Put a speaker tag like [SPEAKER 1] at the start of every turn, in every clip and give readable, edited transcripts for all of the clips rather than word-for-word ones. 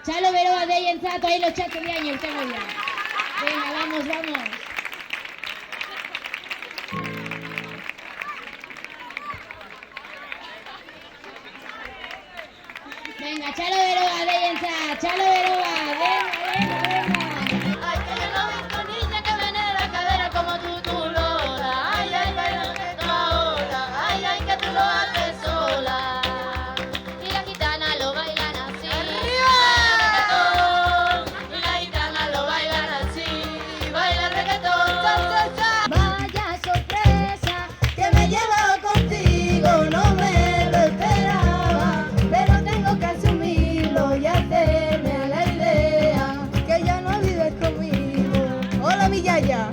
[SPEAKER 1] Txalo beroa deientzat, oain lotxatu diain urtengo dira. Venga, vamos, vamos. Venga, txalo beroa deientzat, txalo beroa, venga, venga, venga.
[SPEAKER 2] Ay, que yo no he visto niña que menea cadera como tú lo das. Ay, ay, baila tú ahora. Ay, ay, que tú lo haces sola. Y la gitana lo bailan así. ¡Arriba! Y la gitana lo bailan así. Baila reggaetón. ¡Cha, cha, cha!
[SPEAKER 3] Vaya sorpresa que me llevo contigo, no me lo esperaba, pero tengo que asumirlo y hacerme a la idea que ya no vives conmigo. Hola, mi yaya.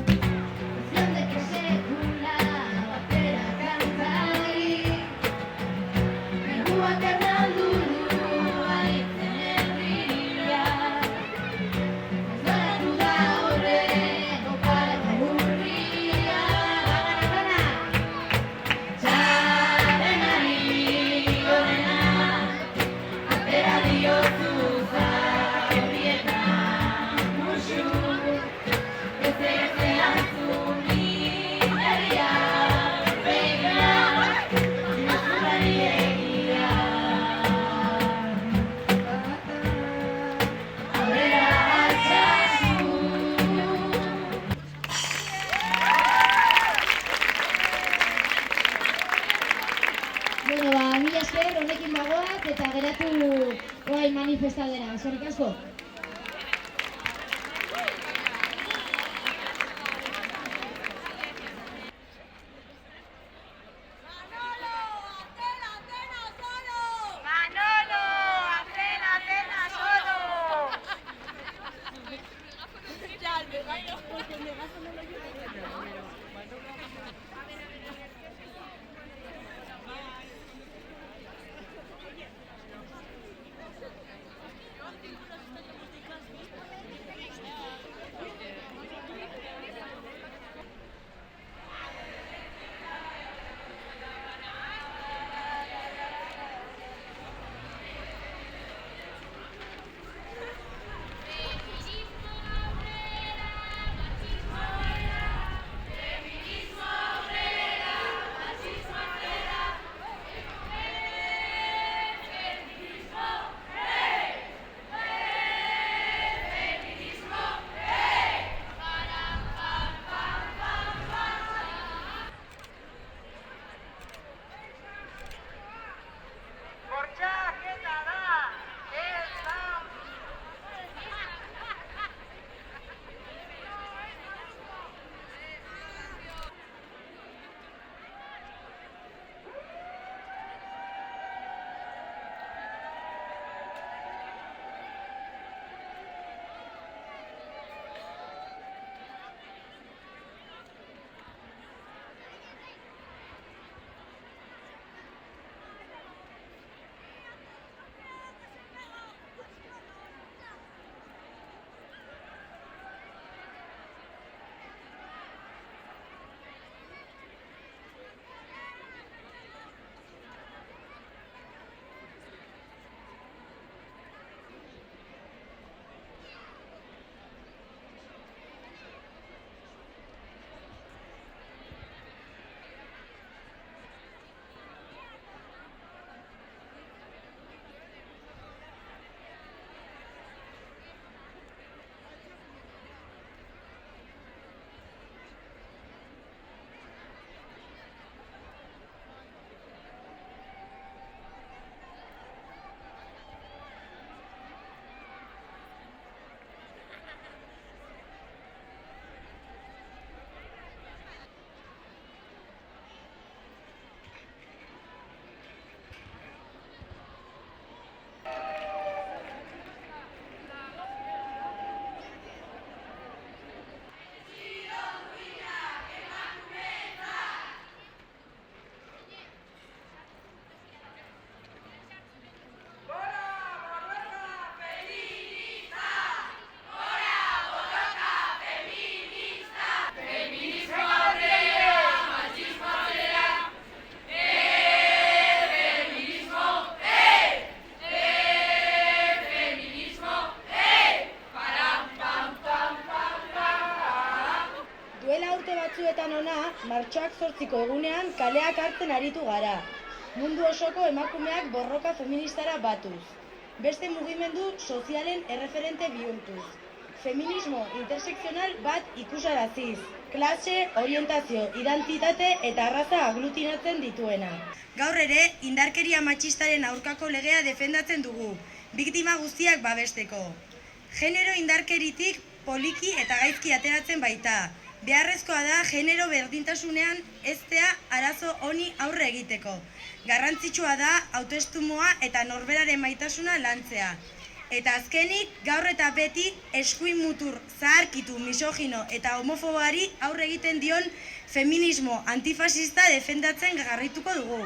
[SPEAKER 1] Bueno, ba, mila esker, honekin bagoaz, eta geratu oain manifestadera. Eskerrik asko.
[SPEAKER 3] 18ko egunean kaleak hartzen aritu gara. Mundu osoko emakumeak borroka feministara batuz. Beste mugimendu sozialen erreferente bihurtuz. Feminismo intersekzional bat ikusaraziz. Klase, orientazio, identitate eta arraza aglutinatzen dituena. Gaur ere, indarkeria matxistaren aurkako legea defendatzen dugu, biktima guztiak babesteko. Genero indarkeritik poliki eta gaizki ateratzen baita. Beharrezkoa da genero berdintasunean heztea arazo honi aurre egiteko. Garrantzitsua da autoestimua eta norberaren maitasuna lantzea. Eta azkenik, gaur eta beti eskuin mutur, zaharkitu, misogino eta homofobari aurre egiten dion feminismo antifasista defendatzen jarraituko dugu.